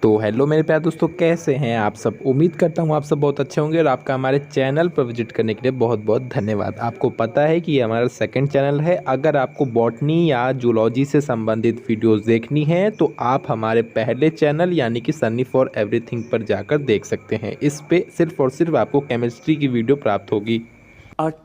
तो हेलो मेरे प्यारे दोस्तों, कैसे हैं आप सब। उम्मीद करता हूँ आप सब बहुत अच्छे होंगे और आपका हमारे चैनल पर विजिट करने के लिए बहुत बहुत धन्यवाद। आपको पता है कि ये हमारा सेकंड चैनल है। अगर आपको बॉटनी या जूलॉजी से संबंधित वीडियोस देखनी है तो आप हमारे पहले चैनल यानी कि सन्नी फॉर एवरीथिंग पर जाकर देख सकते हैं। इस पे सिर्फ और सिर्फ आपको केमिस्ट्री की वीडियो प्राप्त होगी। अच्छा।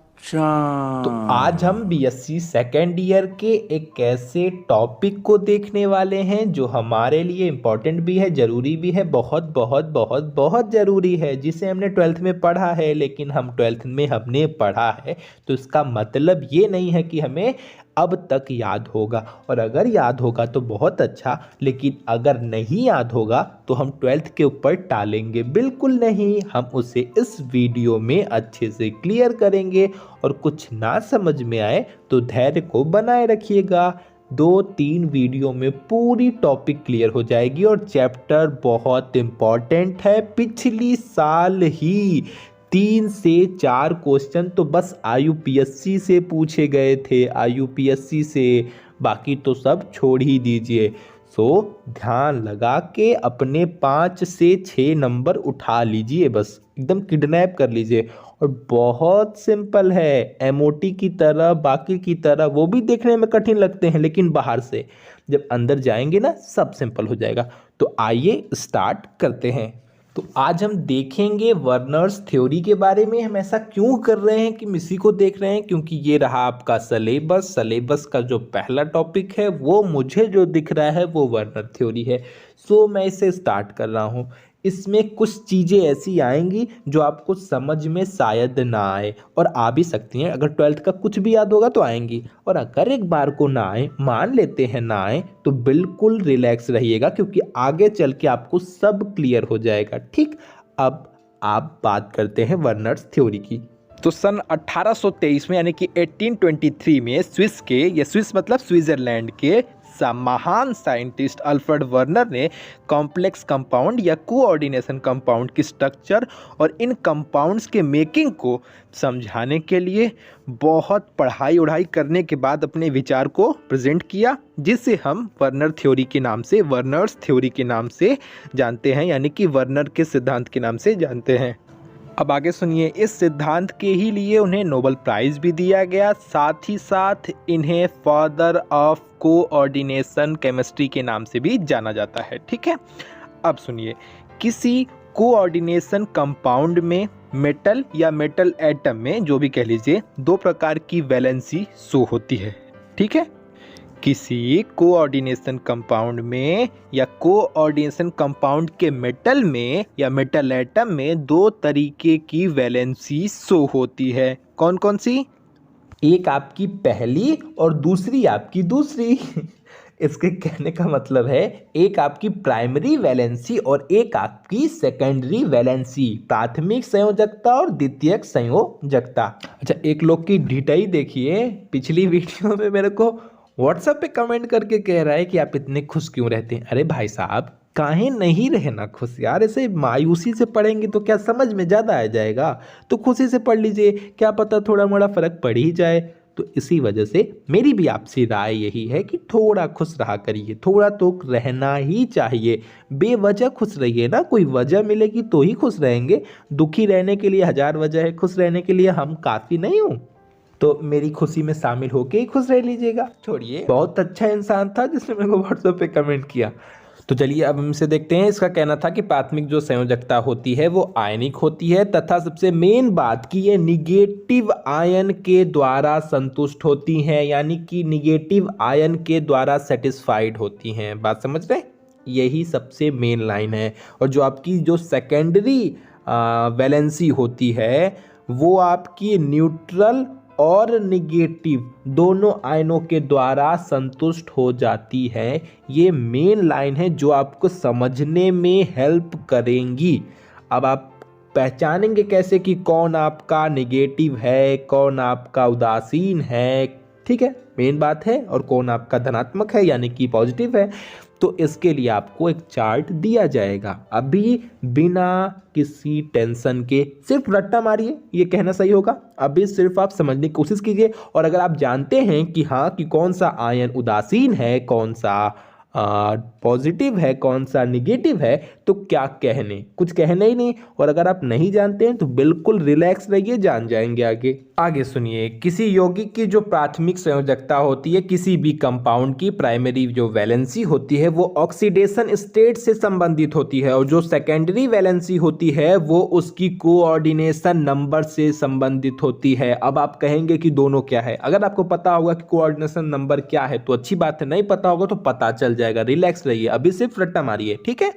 तो आज हम बीएससी सेकेंड ईयर के एक ऐसे टॉपिक को देखने वाले हैं जो हमारे लिए इम्पोर्टेंट भी है, ज़रूरी भी है, बहुत बहुत बहुत बहुत ज़रूरी है, जिसे हमने ट्वेल्थ में पढ़ा है। लेकिन हम ट्वेल्थ में हमने पढ़ा है तो इसका मतलब ये नहीं है कि हमें अब तक याद होगा। और अगर याद होगा तो बहुत अच्छा, लेकिन अगर नहीं याद होगा तो हम ट्वेल्थ के ऊपर टालेंगे बिल्कुल नहीं। हम उसे इस वीडियो में अच्छे से क्लियर करेंगे और कुछ ना समझ में आए तो धैर्य को बनाए रखिएगा। 2-3 वीडियो में पूरी टॉपिक क्लियर हो जाएगी और चैप्टर बहुत इम्पॉर्टेंट है। पिछली साल ही 3 से 4 क्वेश्चन तो बस आईयूपीएससी से पूछे गए थे, आईयूपीएससी से। बाकी तो सब छोड़ ही दीजिए। सो ध्यान लगा के अपने 5 से 6 नंबर उठा लीजिए, बस एकदम किडनैप कर लीजिए। और बहुत सिंपल है, एमओटी की तरह, बाकी की तरह वो भी देखने में कठिन लगते हैं, लेकिन बाहर से जब अंदर जाएंगे ना सब सिंपल हो जाएगा। तो आइए स्टार्ट करते हैं। तो आज हम देखेंगे वर्नर्स थ्योरी के बारे में। हम ऐसा क्यों कर रहे हैं कि इसी को देख रहे हैं, क्योंकि ये रहा आपका सिलेबस का जो पहला टॉपिक है वो मुझे जो दिख रहा है वो वर्नर थ्योरी है। सो मैं इसे स्टार्ट कर रहा हूँ। इसमें कुछ चीज़ें ऐसी आएंगी जो आपको समझ में शायद ना आए, और आ भी सकती हैं। अगर ट्वेल्थ का कुछ भी याद होगा तो आएंगी, और अगर एक बार को ना आए, मान लेते हैं ना आए, तो बिल्कुल रिलैक्स रहिएगा, क्योंकि आगे चल के आपको सब क्लियर हो जाएगा। ठीक, अब आप बात करते हैं वर्नर्स थ्योरी की। तो सन 1823 में यानी कि 1823 में स्विस के, या स्विस मतलब स्विट्जरलैंड के महान साइंटिस्ट अल्फ्रेड वर्नर ने कॉम्प्लेक्स कंपाउंड या कोऑर्डिनेशन कंपाउंड की स्ट्रक्चर और इन कंपाउंड्स के मेकिंग को समझाने के लिए बहुत पढ़ाई उढ़ाई करने के बाद अपने विचार को प्रेजेंट किया, जिसे हम वर्नर थ्योरी के नाम से, वर्नर्स थ्योरी के नाम से जानते हैं, यानी कि वर्नर के सिद्धांत के नाम से जानते हैं। अब आगे सुनिए, इस सिद्धांत के ही लिए उन्हें नोबेल प्राइज़ भी दिया गया। साथ ही साथ इन्हें फादर ऑफ कोऑर्डिनेशन केमिस्ट्री के नाम से भी जाना जाता है। ठीक है, अब सुनिए, किसी कोऑर्डिनेशन कंपाउंड में मेटल या मेटल एटम में, जो भी कह लीजिए, 2 प्रकार की वैलेंसी शो होती है। ठीक है, किसी कोऑर्डिनेशन कंपाउंड में या कोऑर्डिनेशन कंपाउंड के मेटल में या मेटल एटम में 2 तरीके की वैलेंसी शो होती है। कौन कौन सी? एक आपकी पहली और दूसरी आपकी दूसरी। इसके कहने का मतलब है, एक आपकी प्राइमरी वैलेंसी और एक आपकी सेकेंडरी वैलेंसी, प्राथमिक संयोजकता और द्वितीयक संयोजकता। अच्छा, एक लोग की ढिठाई देखिए, पिछली वीडियो में मेरे को व्हाट्सएप पे कमेंट करके कह रहा है कि आप इतने खुश क्यों रहते हैं। अरे भाई साहब, काहे नहीं रहना खुश यार। ऐसे मायूसी से पढ़ेंगे तो क्या समझ में ज़्यादा आ जाएगा? तो खुशी से पढ़ लीजिए, क्या पता थोड़ा मोड़ा फर्क पड़ ही जाए। तो इसी वजह से मेरी भी आपसे राय यही है कि थोड़ा खुश रहा करिए, थोड़ा तो रहना ही चाहिए। बेवजह खुश रहिए ना, कोई वजह मिलेगी तो ही खुश रहेंगे। दुखी रहने के लिए 1000 वजह है, खुश रहने के लिए हम काफ़ी नहीं हूँ। तो मेरी खुशी में शामिल होके ही खुश रह लीजिएगा। छोड़िए, बहुत अच्छा इंसान था जिसने मेरे को व्हाट्सएप पे कमेंट किया। तो चलिए अब हम इसे देखते हैं। इसका कहना था कि प्राथमिक जो संयोजकता होती है वो आयनिक होती है, तथा सबसे मेन बात कि ये निगेटिव आयन के द्वारा संतुष्ट होती हैं, यानी कि निगेटिव आयन के द्वारा सेटिस्फाइड होती हैं। बात समझ रहे? यही सबसे मेन लाइन है। और जो आपकी जो सेकेंडरी वैलेंसी होती है वो आपकी न्यूट्रल और निगेटिव दोनों आयनों के द्वारा संतुष्ट हो जाती है। ये मेन लाइन है जो आपको समझने में हेल्प करेंगी। अब आप पहचानेंगे कैसे कि कौन आपका निगेटिव है, कौन आपका उदासीन है। ठीक है, मेन बात है। और कौन आपका धनात्मक है यानी कि पॉजिटिव है। तो इसके लिए आपको एक चार्ट दिया जाएगा। अभी बिना किसी टेंशन के सिर्फ रट्टा मारिए, ये कहना सही होगा। अभी सिर्फ आप समझने की कोशिश कीजिए, और अगर आप जानते हैं कि हाँ कि कौन सा आयन उदासीन है, कौन सा पॉजिटिव है कौन सा निगेटिव है, तो क्या कहने, कुछ कहने ही नहीं। और अगर आप नहीं जानते हैं तो बिल्कुल रिलैक्स रहिए, जान जाएंगे आगे। आगे सुनिए, किसी यौगिक की जो प्राथमिक संयोजकता होती है, किसी भी कंपाउंड की प्राइमरी जो वैलेंसी होती है वो ऑक्सीडेशन स्टेट से संबंधित होती है, और जो सेकेंडरी वैलेंसी होती है वो उसकी कोऑर्डिनेशन नंबर से संबंधित होती है। अब आप कहेंगे कि दोनों क्या है, अगर आपको पता होगा कि कोऑर्डिनेशन नंबर क्या है तो अच्छी बात है, नहीं पता होगा तो पता चल जाएगा। रिलैक्स रहिए, अभी सिर्फ रट्टा मारिए, ठीक है,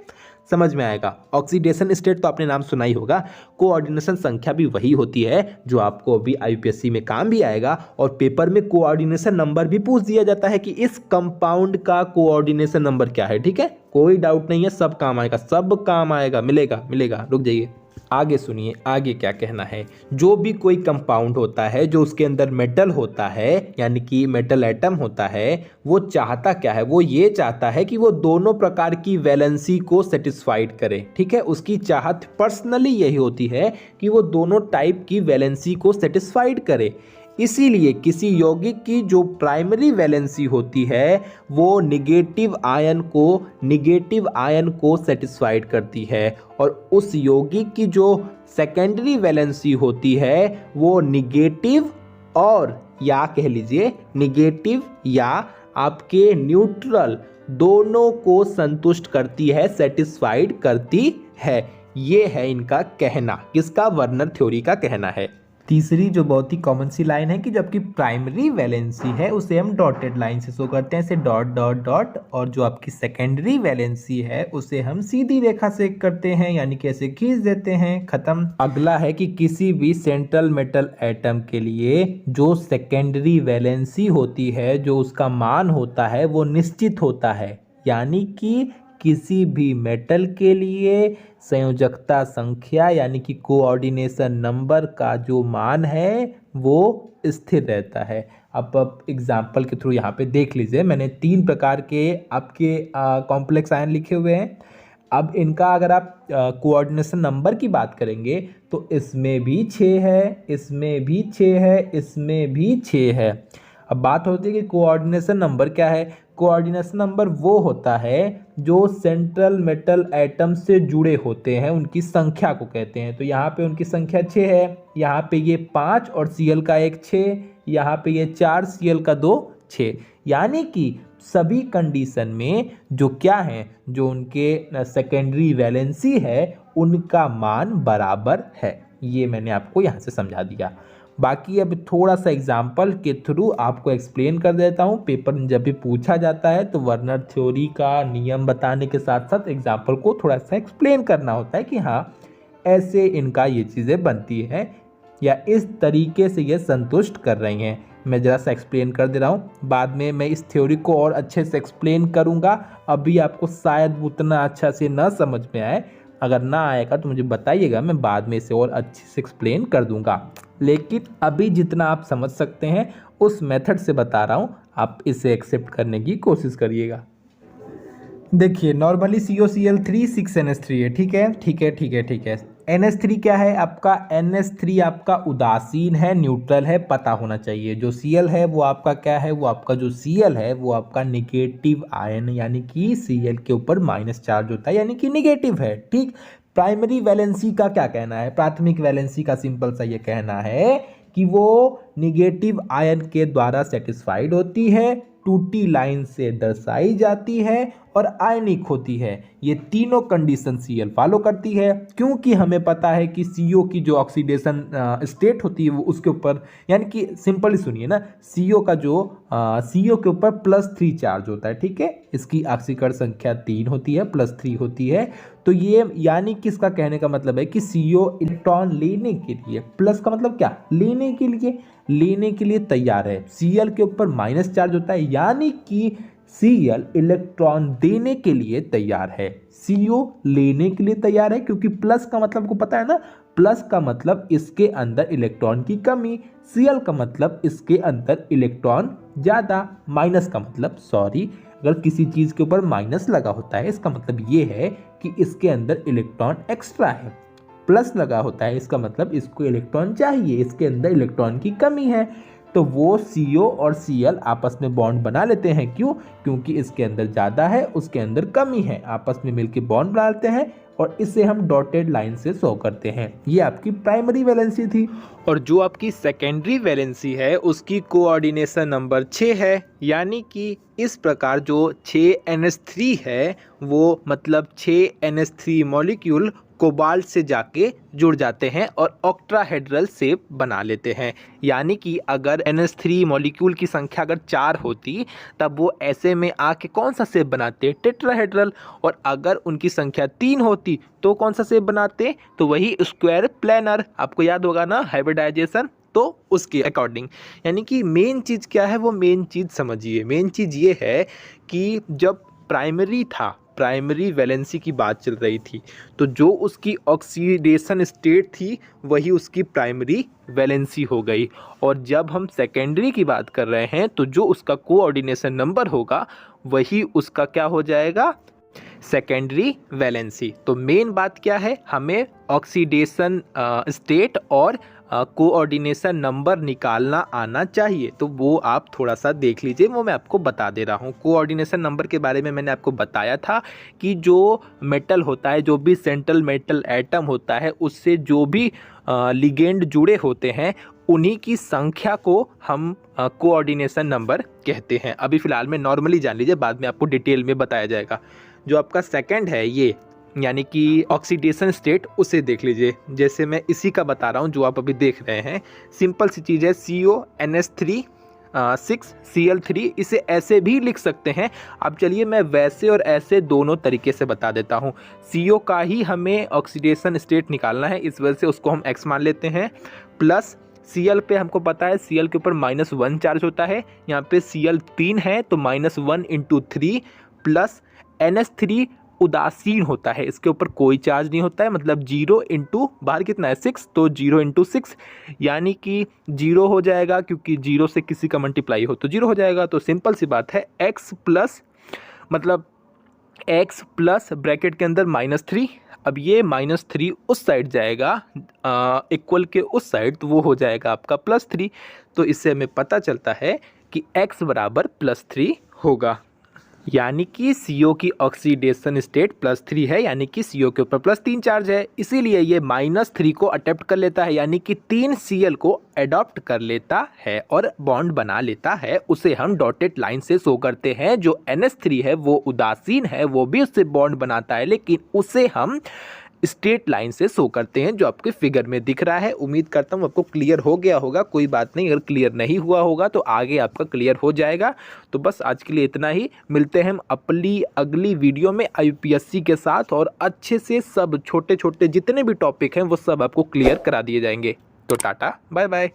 समझ में आएगा। ऑक्सीडेशन स्टेट तो आपने नाम सुना ही होगा। कोऑर्डिनेशन संख्या भी वही होती है जो आपको अभी आईपीएससी में काम भी आएगा, और पेपर में कोऑर्डिनेशन नंबर भी पूछ दिया जाता है कि इस कंपाउंड का कोऑर्डिनेशन नंबर क्या है, ठीक है, कोई डाउट नहीं है, सब काम आएगा, सब काम आएगा, मिलेगा मिलेगा। रुक जाइए, आगे सुनिए, आगे क्या कहना है। जो भी कोई कंपाउंड होता है जो उसके अंदर मेटल होता है, यानी कि मेटल एटम होता है, वो चाहता क्या है, वो ये चाहता है कि वो दोनों प्रकार की वैलेंसी को सेटिस्फाइड करे, ठीक है, उसकी चाहत पर्सनली यही होती है कि वो दोनों टाइप की वैलेंसी को सेटिस्फाइड करे। इसीलिए किसी यौगिक की जो प्राइमरी वैलेंसी होती है वो निगेटिव आयन को सेटिस्फाइड करती है, और उस यौगिक की जो सेकेंडरी वैलेंसी होती है वो निगेटिव, और या कह लीजिए निगेटिव या आपके न्यूट्रल, दोनों को संतुष्ट करती है, सेटिस्फाइड करती है। ये है इनका कहना, किसका, वर्नर थ्योरी का कहना है। तीसरी जो बहुत ही कॉमन सी लाइन है कि जबकि प्राइमरी वैलेंसी है उसे हम डॉटेड लाइन से शो करते हैं, ऐसे डॉट डॉट डॉट, और जो आपकी सेकेंडरी वैलेंसी है उसे हम सीधी रेखा से करते हैं, यानी कि ऐसे खींच देते हैं, खत्म। अगला है कि किसी भी सेंट्रल मेटल एटम के लिए जो सेकेंडरी वैलेंसी होती है, जो उसका मान होता है वो निश्चित होता है, यानी कि किसी भी मेटल के लिए संयोजकता संख्या यानी कि कोऑर्डिनेशन नंबर का जो मान है वो स्थिर रहता है। अब एग्जाम्पल के थ्रू यहाँ पे देख लीजिए, मैंने 3 प्रकार के आपके कॉम्प्लेक्स आयन लिखे हुए हैं। अब इनका अगर आप कोऑर्डिनेशन नंबर की बात करेंगे तो इसमें भी 6 है, इसमें भी 6 है, इसमें भी 6 है। अब बात होती है कि कोऑर्डिनेशन नंबर क्या है। कोऑर्डिनेशन नंबर वो होता है जो सेंट्रल मेटल एटम से जुड़े होते हैं, उनकी संख्या को कहते हैं। तो यहाँ पे उनकी संख्या 6 है, यहाँ पे ये 5 और Cl का 1 6, यहाँ पे ये 4 Cl का 2 6, यानी कि सभी कंडीशन में जो क्या है, जो उनके सेकेंडरी वैलेंसी है उनका मान बराबर है। ये मैंने आपको यहाँ से समझा दिया। बाकी अब थोड़ा सा एग्जाम्पल के थ्रू आपको एक्सप्लेन कर देता हूँ। पेपर में जब भी पूछा जाता है तो वर्नर थ्योरी का नियम बताने के साथ साथ एग्जाम्पल को थोड़ा सा एक्सप्लेन करना होता है कि हाँ ऐसे इनका ये चीज़ें बनती हैं या इस तरीके से ये संतुष्ट कर रही हैं। मैं ज़रा सा एक्सप्लेन कर दे रहा हूँ, बाद में मैं इस थ्योरी को और अच्छे से एक्सप्लेन करूँगा। अभी आपको शायद उतना अच्छा से ना समझ में आए, अगर ना आएगा तो मुझे बताइएगा, मैं बाद में इसे और अच्छे से एक्सप्लेन कर दूंगा। लेकिन अभी जितना आप समझ सकते हैं उस मेथड से बता रहा हूँ, आप इसे एक्सेप्ट करने की कोशिश करिएगा। देखिए नॉर्मली COCl3 6NH3 है, ठीक है ठीक है ठीक है ठीक है। NH3 क्या है आपका, NH3 आपका उदासीन है, न्यूट्रल है, पता होना चाहिए। जो Cl है वो आपका क्या है, वो आपका जो Cl है वो आपका निगेटिव आयन, यानी कि Cl के ऊपर माइनस चार्ज होता है, यानी कि निगेटिव है, ठीक। प्राइमरी वैलेंसी का क्या कहना है, प्राथमिक वैलेंसी का सिंपल सा ये कहना है कि वो निगेटिव आयन के द्वारा सेटिस्फाइड होती है, टूटी लाइन से दर्शाई जाती है और आयनिक होती है। ये तीनों कंडीशन Cl फॉलो करती है, क्योंकि हमें पता है कि CO की जो ऑक्सीडेशन स्टेट होती है वो उसके ऊपर, यानी कि सिंपली सुनिए ना, CO का जो CO के ऊपर +3 चार्ज होता है, ठीक है। इसकी ऑक्सीकरण संख्या 3 होती है, +3 होती है। तो ये यानी कि इसका कहने का मतलब है कि CO इलेक्ट्रॉन लेने के लिए, प्लस का मतलब क्या, लेने के लिए तैयार है। Cl के ऊपर माइनस चार्ज होता है, यानी कि Cl इलेक्ट्रॉन देने के लिए तैयार है, CO लेने के लिए तैयार है, क्योंकि प्लस का मतलब को पता है ना, प्लस का मतलब इसके अंदर इलेक्ट्रॉन की कमी, Cl का मतलब इसके अंदर इलेक्ट्रॉन ज्यादा, माइनस का मतलब अगर किसी चीज के ऊपर माइनस लगा होता है इसका मतलब ये है कि इसके अंदर इलेक्ट्रॉन एक्स्ट्रा है, प्लस लगा होता है इसका मतलब इसको इलेक्ट्रॉन चाहिए, इसके अंदर इलेक्ट्रॉन की कमी है। तो वो CO और Cl आपस में बॉन्ड बना लेते हैं। क्यों? क्योंकि इसके अंदर ज़्यादा है, उसके अंदर कमी है, आपस में मिलकर बॉन्ड बना लेते हैं और इसे हम डॉटेड लाइन से शो करते हैं। ये आपकी प्राइमरी वैलेंसी थी। और जो आपकी सेकेंडरी वैलेंसी है उसकी कोऑर्डिनेशन नंबर 6 है, यानी कि इस प्रकार जो 6NH3 है वो मतलब 6NH3 मॉलिक्यूल कोबाल्ट से जाके जुड़ जाते हैं और ऑक्टाहेड्रल शेप बना लेते हैं। यानी कि अगर NH3 मॉलिक्यूल की संख्या अगर 4 होती तब वो ऐसे में आके कौन सा शेप बनाते? टेट्राहेड्रल। और अगर उनकी संख्या 3 होती तो कौन सा शेप बनाते? तो वही स्क्वायर प्लेनर। आपको याद होगा ना हाइब्रिडाइजेशन, तो उसके अकॉर्डिंग। यानी कि मेन चीज़ क्या है, वो मेन चीज़ समझिए। मेन चीज़ ये है कि जब प्राइमरी था, प्राइमरी वैलेंसी की बात चल रही थी, तो जो उसकी ऑक्सीडेशन स्टेट थी वही उसकी प्राइमरी वैलेंसी हो गई। और जब हम सेकेंडरी की बात कर रहे हैं तो जो उसका कोऑर्डिनेशन नंबर होगा वही उसका क्या हो जाएगा? Secondary valency. तो मेन बात क्या है, हमें ऑक्सीडेशन स्टेट और कोऑर्डिनेशन नंबर निकालना आना चाहिए। तो वो आप थोड़ा सा देख लीजिए, वो मैं आपको बता दे रहा हूँ। कोऑर्डिनेशन नंबर के बारे में मैंने आपको बताया था कि जो मेटल होता है, जो भी सेंट्रल मेटल एटम होता है, उससे जो भी लिगेंड जुड़े होते हैं उन्हीं की संख्या को हम कोऑर्डिनेशन नंबर कहते हैं। अभी फ़िलहाल में नॉर्मली जान लीजिए, बाद में आपको डिटेल में बताया जाएगा। जो आपका सेकंड है ये, यानी कि ऑक्सीडेशन स्टेट, उसे देख लीजिए। जैसे मैं इसी का बता रहा हूँ जो आप अभी देख रहे हैं, सिंपल सी चीज़ है, CONH3 6Cl3, इसे ऐसे भी लिख सकते हैं। अब चलिए मैं वैसे और ऐसे दोनों तरीके से बता देता हूँ। CO का ही हमें ऑक्सीडेशन स्टेट निकालना है, इस वजह से उसको हम X मान लेते हैं, प्लस Cl पे हमको पता है Cl के ऊपर -1 चार्ज होता है, यहाँ पे Cl 3 है तो -1 × 3, प्लस NH3 उदासीन होता है, इसके ऊपर कोई चार्ज नहीं होता है, मतलब 0 × बाहर कितना है 6, तो 0 × 6 यानी कि 0 हो जाएगा, क्योंकि 0 से किसी का मल्टीप्लाई हो तो 0 हो जाएगा। तो सिंपल सी बात है, x प्लस मतलब x प्लस ब्रैकेट के अंदर -3, अब ये -3 उस साइड जाएगा इक्वल के उस साइड, तो वो हो जाएगा आपका +3। तो इससे हमें पता चलता है कि x बराबर +3 होगा, यानी कि CO की ऑक्सीडेशन स्टेट +3 है, यानी कि CO के ऊपर +3 चार्ज है, इसीलिए ये -3 को अटेम्प्ट कर लेता है, यानी कि 3 Cl को अडॉप्ट कर लेता है और बॉन्ड बना लेता है। उसे हम डॉटेड लाइन से शो करते हैं। जो NH3 है वो उदासीन है, वो भी उससे बॉन्ड बनाता है, लेकिन उसे हम स्ट्रेट लाइन से शो करते हैं, जो आपके फिगर में दिख रहा है। उम्मीद करता हूँ आपको क्लियर हो गया होगा। कोई बात नहीं, अगर क्लियर नहीं हुआ होगा तो आगे आपका क्लियर हो जाएगा। तो बस आज के लिए इतना ही, मिलते हैं हम अपनी अगली वीडियो में IUPAC के साथ, और अच्छे से सब छोटे छोटे जितने भी टॉपिक हैं वो सब आपको क्लियर करा दिए जाएंगे। तो टाटा बाय बाय।